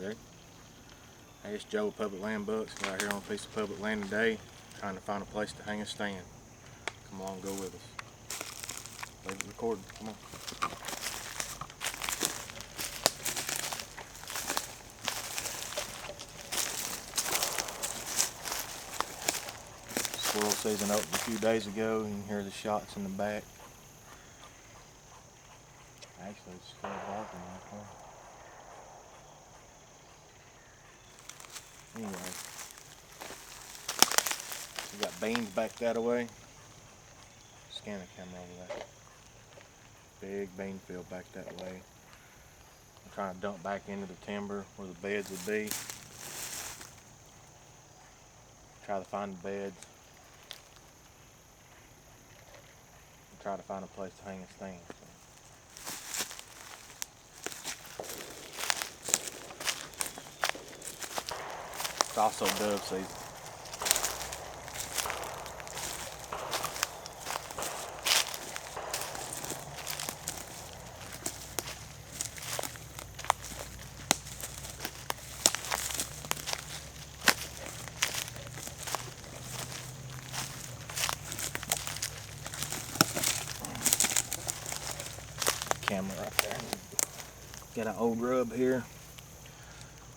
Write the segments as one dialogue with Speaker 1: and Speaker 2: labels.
Speaker 1: Ready? Hey, it's Joe with Public Land Bucks. We're out here on a piece of public land today, trying to find a place to hang a stand. Come along, go with us. Leave it recording. Come on. Squirrel season opened a few days ago. You can hear the shots in the back. Actually, it's still barking right there. Anyway, we got beans back that way. Scan the camera over there. Big bean field back that way. I'm trying to dump back into the timber where the beds would be. Try to find the beds. And try to find a place to hang a stand. It's also dove season. Camera right there. Got an old rub here.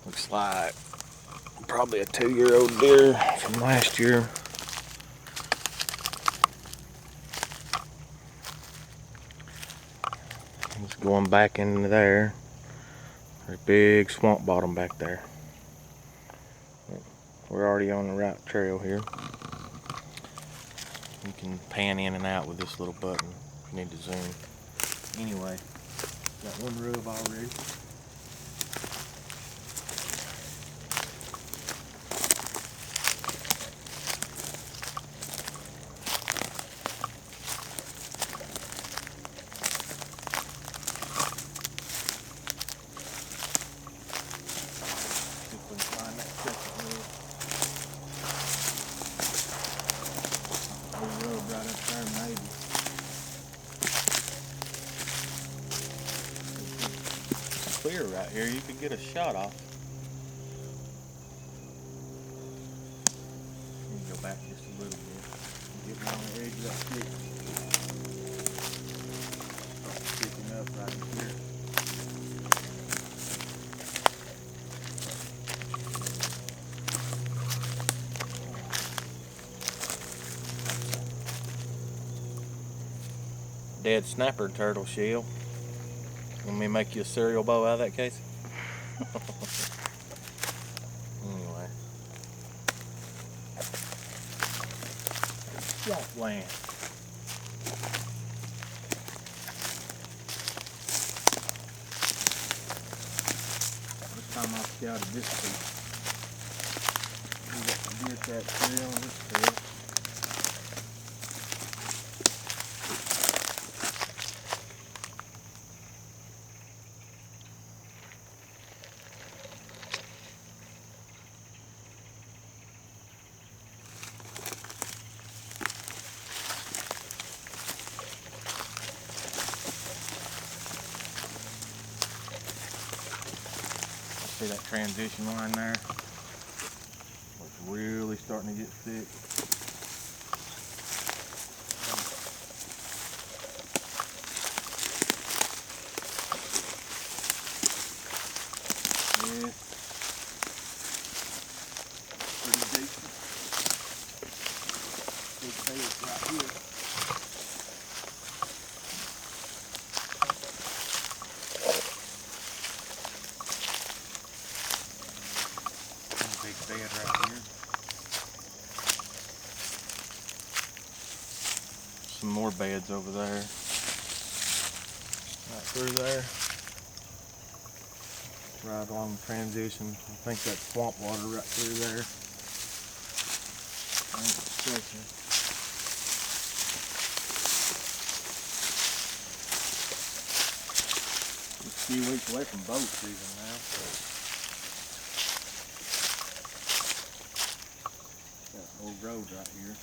Speaker 1: Looks like probably a 2-year-old deer from last year. It's going back into there. There's a big swamp bottom back there. We're already on the right trail here. You can pan in and out with this little button if you need to zoom. Anyway, got one rub already. See if we can find that second rub. Old rub right up there, maybe. Clear right here, you could get a shot off. Let me go back just a little bit. Get on the edge of that stick. Start sticking up right here. Dead snapper turtle shell. Want me to make you a cereal bowl out of that, Casey? Anyway. Swamp land. This time I scouted this piece. We got the deer trap trail on this trail. See that transition line there? It's really starting to get thick. Yeah. Pretty decent. Big beds right here. Big bed right here. Some more beds over there. Right through there. Right along the transition. I think that's swamp water right through there. I ain't mistaken. Just a few weeks away from boat season now, so. Got an old road right here.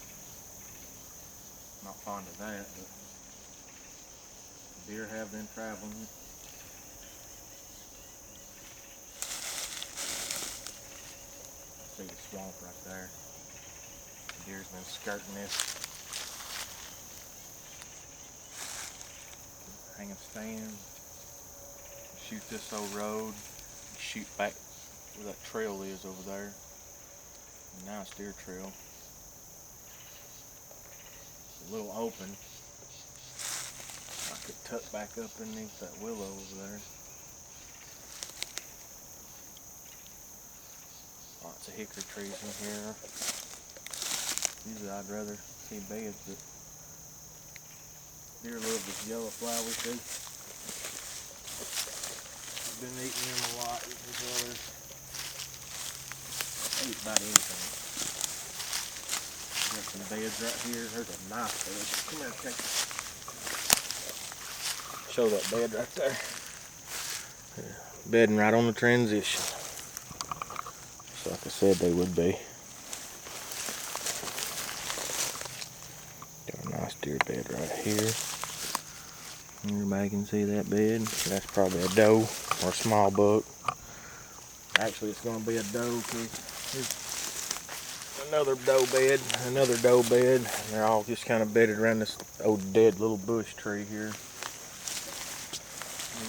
Speaker 1: Not fond of that, but deer have been traveling it. See the swamp right there. The deer's been skirting this. Hang a stand. Shoot this old road. Shoot back where that trail is over there. Nice deer trail. It's a little open. I could tuck back up underneath that willow over there. Lots of hickory trees in here. Usually I'd rather see beds, but deer love this yellow flower too. I've been eating them a lot, eating these others. I eat about anything. Got some beds right here. There's a nice bed. Come here, Casey. Show that bed right there. Bedding right on the transition. Just like I said they would be. Got a nice deer bed right here. Everybody can see that bed. That's probably a doe or a small buck. Actually, it's going to be a doe because here's another doe bed, another doe bed. They're all just kind of bedded around this old dead little bush tree here.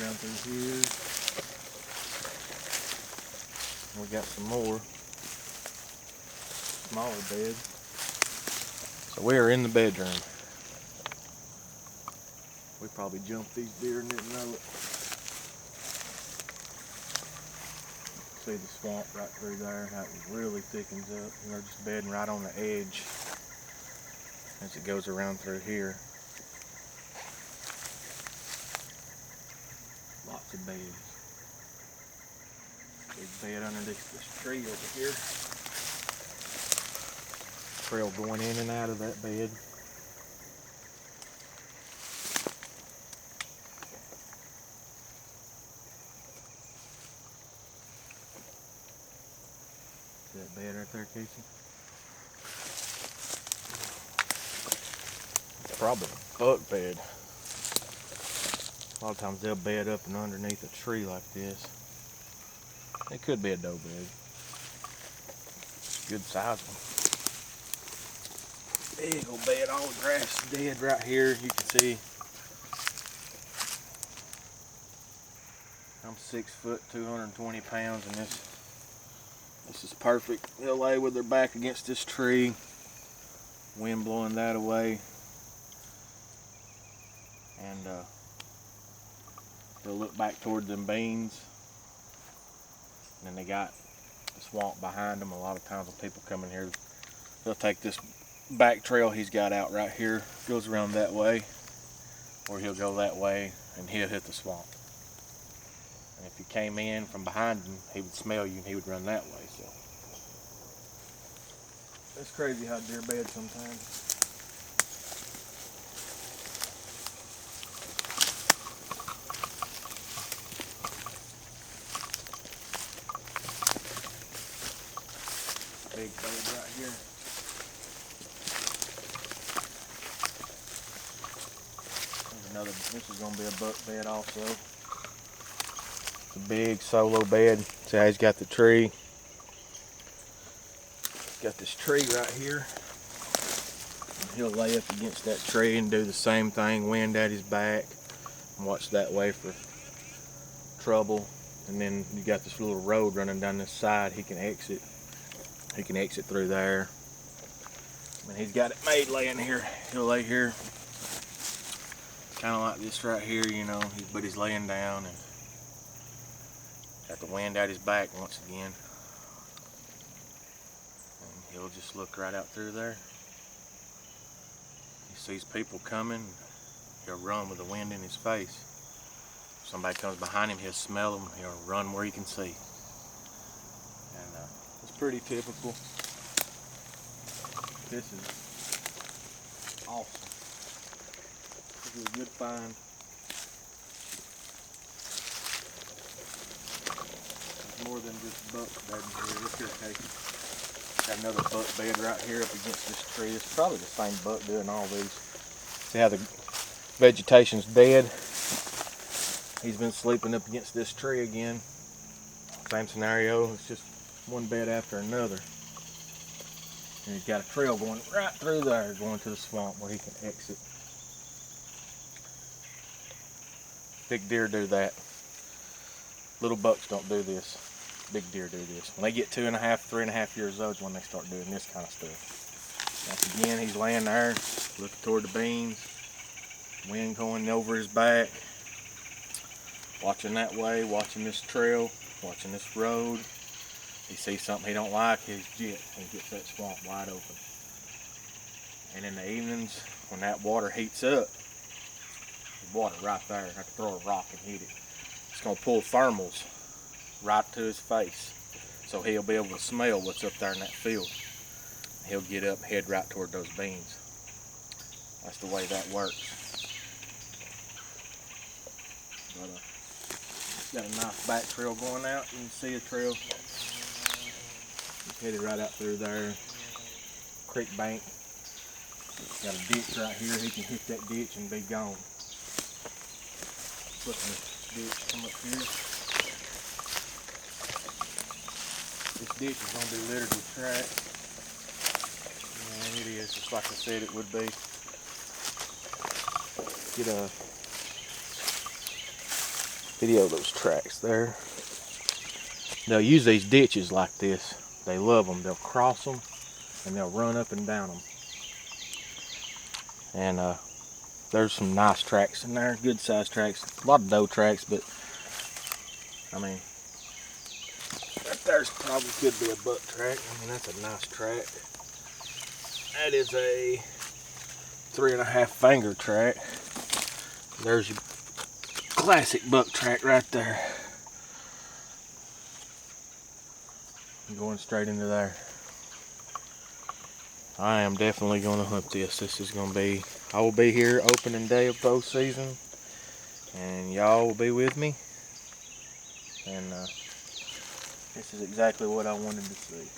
Speaker 1: Around through here. We got some more smaller beds. So we are in the bedroom. We probably jumped these deer and didn't know it. See the swamp right through there, how it really thickens up. And they're just bedding right on the edge as it goes around through here. Lots of beds. Big bed underneath this tree over here. Trail going in and out of that bed. See that bed right there, Casey? It's probably a buck bed. A lot of times they'll bed up and underneath a tree like this. It could be a doe bed. Good size one. Big old bed, all the grass is dead right here. You can see I'm 6 foot, 220 pounds, and this is perfect. They'll lay with their back against this tree, wind blowing that away, and they'll look back toward them beans. And then they got the swamp behind them. A lot of times when people come in here, they'll take this back trail he's got out right here, goes around that way, or he'll go that way and he'll hit the swamp. And if you came in from behind him, he would smell you and he would run that way. So it's crazy how deer bed sometimes. Big bed right here. There's another, this is going to be a buck bed also. It's a big solo bed. See how he's got the tree. Got this tree right here. He'll lay up against that tree and do the same thing, wind at his back, and watch that way for trouble. And then you got this little road running down this side. He can exit. He can exit through there. And he's got it made laying here. He'll lay here, kind of like this right here, you know. But he's laying down and got the wind at his back once again. And he'll just look right out through there. He sees people coming, he'll run with the wind in his face. If somebody comes behind him, he'll smell them, he'll run where he can see. And it's pretty typical. This is awesome. This is a good find. There's more than just buck bedding here. Look here, Casey. Got another buck bed right here up against this tree. It's probably the same buck doing all these. See how the vegetation's dead? He's been sleeping up against this tree again. Same scenario, it's just one bed after another. And he's got a trail going right through there, going to the swamp where he can exit. Big deer do that. Little bucks don't do this. Big deer do this. When they get 2.5, 3.5 years old is when they start doing this kind of stuff. Once again, he's laying there, looking toward the beans. Wind going over his back. Watching that way, watching this trail, watching this road. He sees something he don't like, he's jet. He gets that swamp wide open. And in the evenings, when that water heats up, the water right there, I have to throw a rock and hit it. It's gonna pull thermals right to his face. So he'll be able to smell what's up there in that field. He'll get up and head right toward those beans. That's the way that works. But, got a nice back trail going out. You can see a trail. He's headed right out through there. Creek bank. Got a ditch right here. He can hit that ditch and be gone. Look at this ditch come up here. This ditch is going to be littered with track. And it is, just like I said it would be. Get a video of those tracks there. They'll use these ditches like this. They love them. They'll cross them and they'll run up and down them. And there's some nice tracks in there, good sized tracks. A lot of doe tracks, but I mean, that there's probably could be a buck track. I mean, that's a nice track. That is a 3.5 finger track. There's your classic buck track right there. I'm going straight into there. I am definitely going to hunt this. This is going to be, I will be here opening day of bow season, and y'all will be with me. And this is exactly what I wanted to see.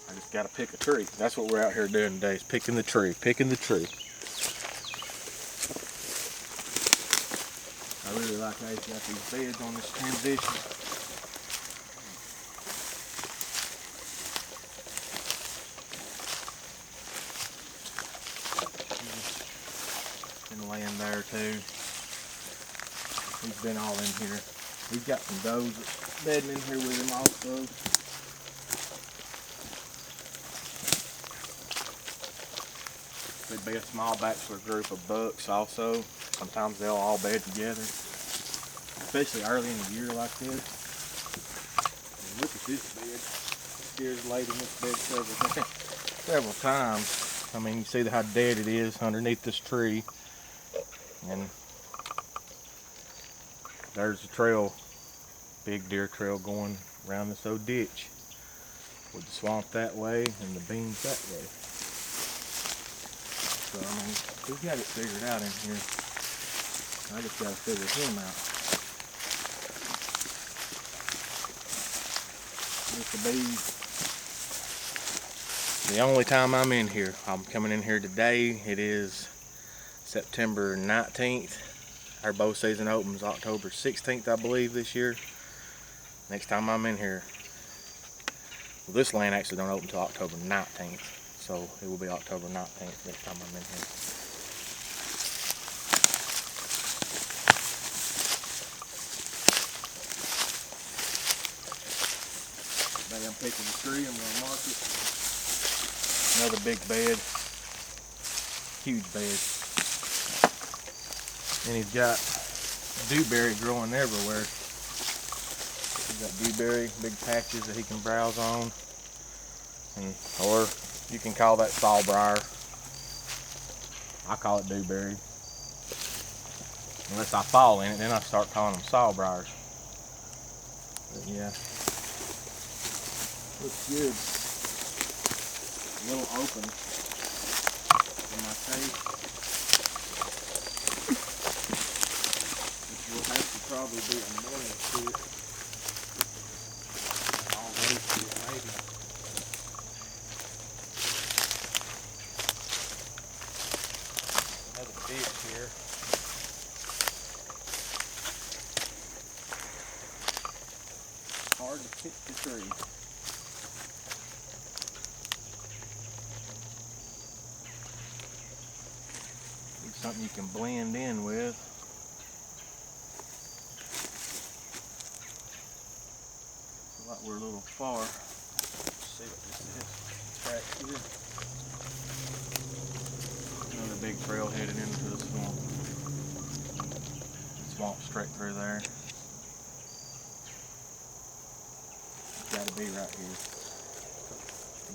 Speaker 1: I just got to pick a tree. That's what we're out here doing today, is picking the tree, picking the tree. I really like how he's got these beds on this transition. Been laying there too. He's been all in here. He's got some does that's bedding in here with him also. There'd be a small bachelor group of bucks also. Sometimes they'll all bed together, especially early in the year like this. And look at this bed. Deer's laid in this bed several times. I mean, you see how dead it is underneath this tree. And there's the trail, big deer trail going around this old ditch with the swamp that way and the beans that way. So, I mean, we've got it figured out in here. I just got to figure him out. This will be the only time I'm in here. I'm coming in here today. It is September 19th. Our bow season opens October 16th, I believe, this year. Next time I'm in here, well, this land actually don't open until October 19th. So it will be October 19th next time I'm in here. Today I'm picking the tree, I'm going to mark it. Another big bed, huge bed. And he's got dewberry growing everywhere. He's got dewberry, big patches that he can browse on. Or you can call that sawbriar. I call it dewberry. Unless I fall in it, then I start calling them sawbriars. But yeah, looks good. A little open in my taste. Which will have to probably be annoying to it. Always to it, maybe. Another ditch here. Hard
Speaker 2: hard to pick the tree.
Speaker 1: Need something you can blend in with. Feel like we're a little far.
Speaker 2: Let's see what this is. Right here.
Speaker 1: Another big trail headed into the swamp. Swamp straight through there. It's gotta be right here.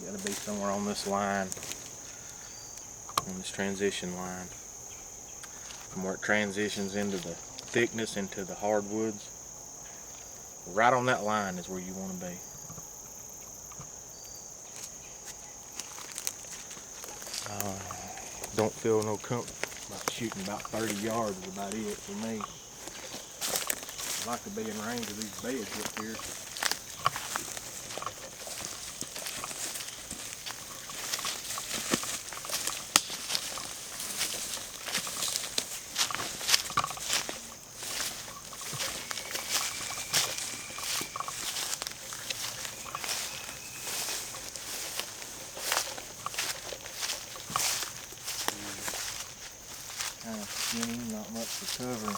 Speaker 1: You gotta be somewhere on this line. On this transition line. From where it transitions into the thickness, into the hardwoods. Right on that line is where you want to be. Don't feel no comfort about shooting about 30 yards is about it for me. I like to be in range of these beds up here. Kind of skinny, not much for cover.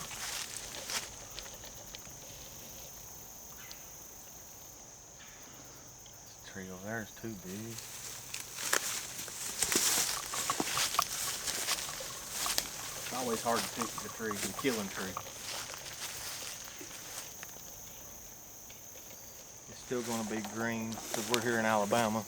Speaker 1: This tree over there is too big. It's always hard to pick the tree, the killing tree. It's still going to be green because we're here in Alabama.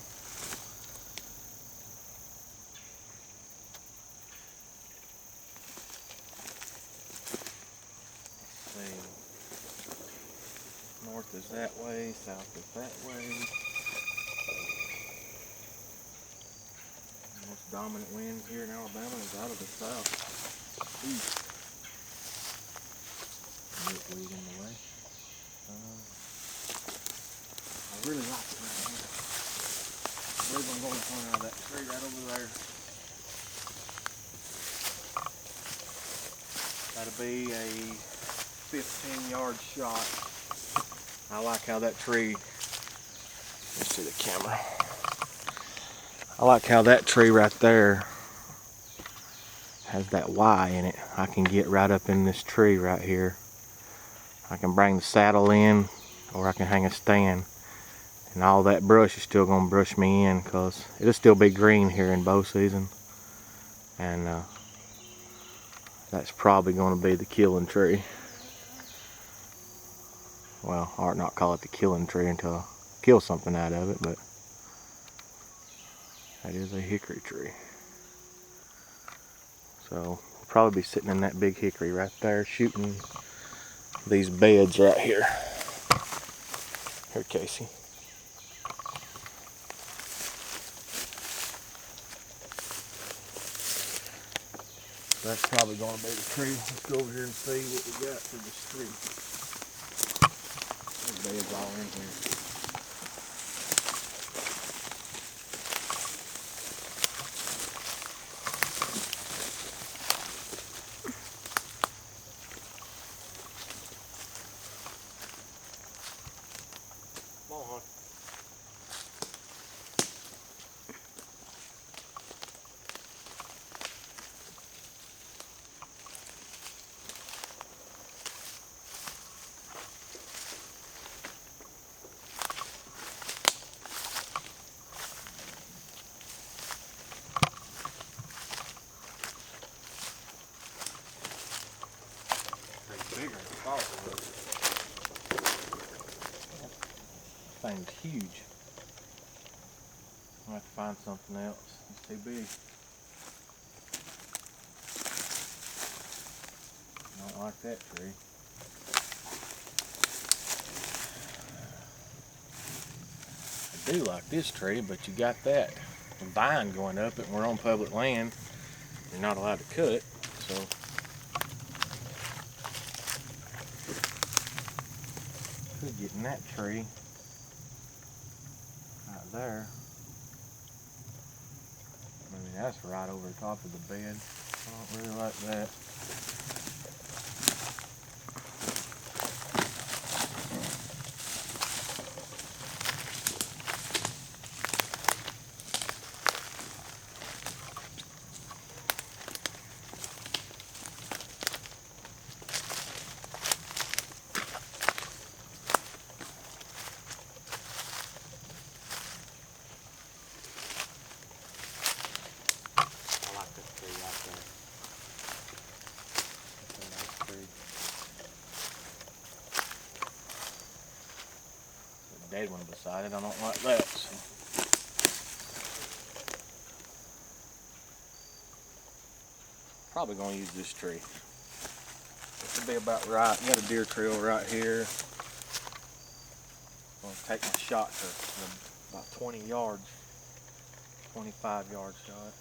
Speaker 1: North is that way, south is that way. The most dominant wind here in Alabama is out of the south, east. Milkweed in the way. I really like it right here. I believe I'm going to point out that tree right over there. That'll be a 15-yard shot. I like how that tree, let's see the camera. I like how that tree right there has that Y in it. I can get right up in this tree right here. I can bring the saddle in, or I can hang a stand. And all that brush is still going to brush me in because it'll still be green here in bow season. And that's probably going to be the killing tree. Well, or not call it the killing tree until I kill something out of it, but that is a hickory tree. So we'll probably be sitting in that big hickory right there shooting these beds right here. Here, Casey. That's probably going to be the tree. Let's go over here and see what we got for this tree. There's beds all in here. Come on, hon. Bigger than I thought it was. Thing's huge. I'll have to find something else. It's too big. Not like that tree. I do like this tree, but you got that vine going up it and we're on public land. You're not allowed to cut, so could get in that tree right there. I mean, that's right over the top of the bed. I don't really like that. dead one beside it. I don't like that. So. Probably gonna use this tree. This will be about right. Got a deer trail right here. I'm gonna take my shot to about 20 yards, 25 yard shot.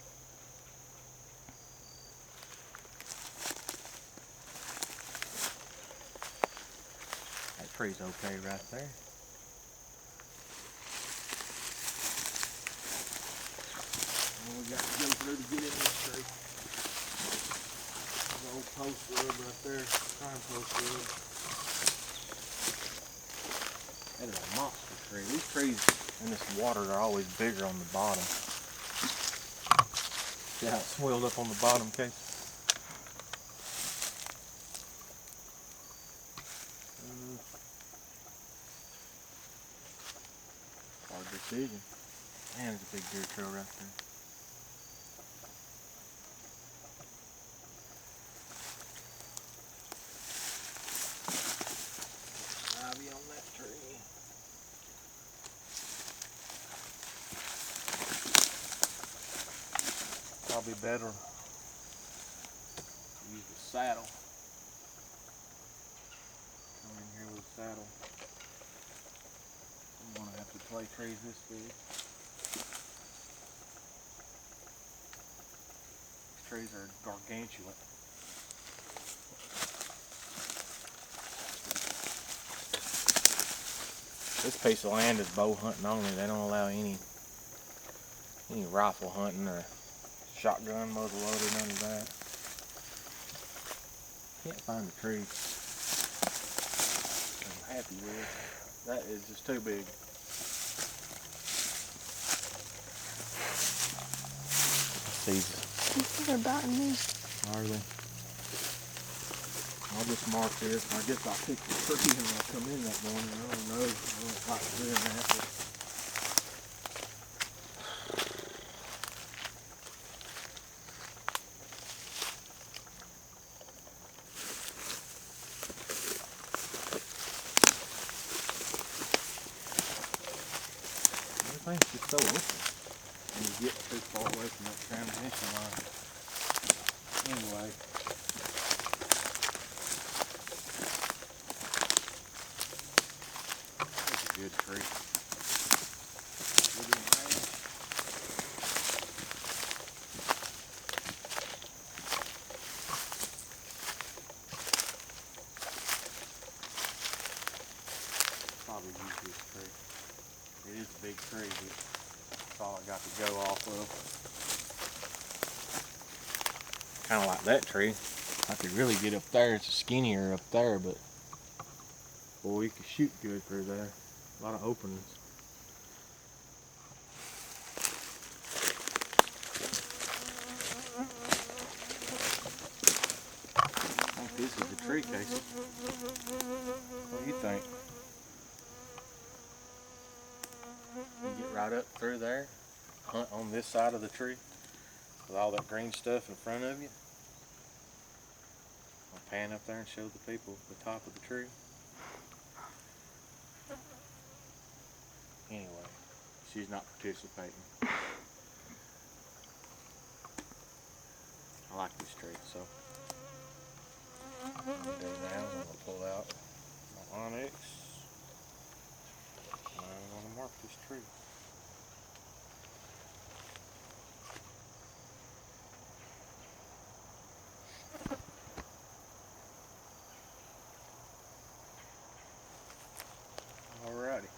Speaker 1: That tree's okay right there. What we got to go through to get in this tree? The old post rub right there, prime post rub. That is a monster tree. These trees in this water are always bigger on the bottom. See how it swelled up on the bottom, Casey? Hard decision. Man, there's a big deer trail right there. Ivy on that tree. Probably better to use the saddle. Come in here with a saddle. I'm gonna have to play trees this big. These trees are gargantuan. This piece of land is bow hunting only. They don't allow any rifle hunting or shotgun, muzzle loader, none of that. Can't find the tree I'm happy with. That is just too big. These
Speaker 3: They're biting me.
Speaker 1: are they? I'll just mark this. I guess I'll pick the tree when I come in that morning. I don't know. I don't like doing that. But everything's just so open when you get too far away from that transmission line. Anyway. That's a good tree. Good in range. Probably use this tree. It is a big tree, but that's all I got to go off of. Kind of like that tree. I could really get up there. It's skinnier up there, but boy, you could shoot good through there. A lot of openings. I think this is the tree, Casey. What do you think? You get right up through there, hunt on this side of the tree with all that green stuff in front of you. I'll pan up there and show the people the top of the tree. Anyway, she's not participating. I like this tree, so what I'm gonna do now is I'm gonna pull out my Onyx and I'm gonna mark this tree. Alrighty.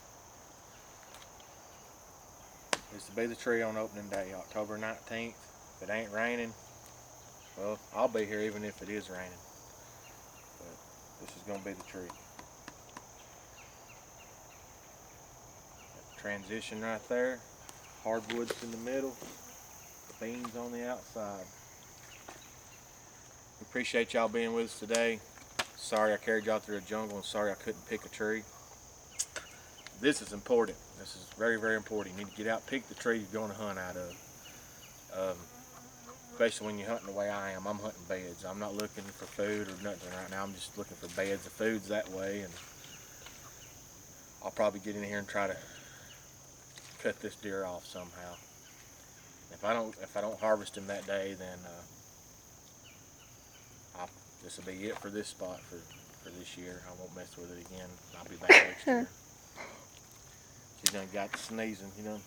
Speaker 1: This will be the tree on opening day, October 19th. If it ain't raining, well, I'll be here even if it is raining. But this is going to be the tree. That transition right there, hardwoods in the middle, beans on the outside. We appreciate y'all being with us today. Sorry I carried y'all through the jungle and sorry I couldn't pick a tree. This is important. This is very, very important. You need to get out, pick the tree you're going to hunt out of. Especially when you're hunting the way I am. I'm hunting beds. I'm not looking for food or nothing right now. I'm just looking for beds. The food's that way, and I'll probably get in here and try to cut this deer off somehow. If I don't harvest him that day, then this will be it for this spot for this year. I won't mess with it again. I'll be back next
Speaker 3: Sure.
Speaker 1: year. She done got to sneezing, you know.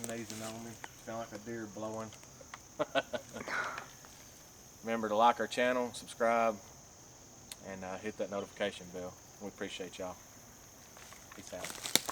Speaker 1: Sneezing on me. Sound like a deer blowing. Remember to like our channel, subscribe, and hit that notification bell. We appreciate y'all. Peace out.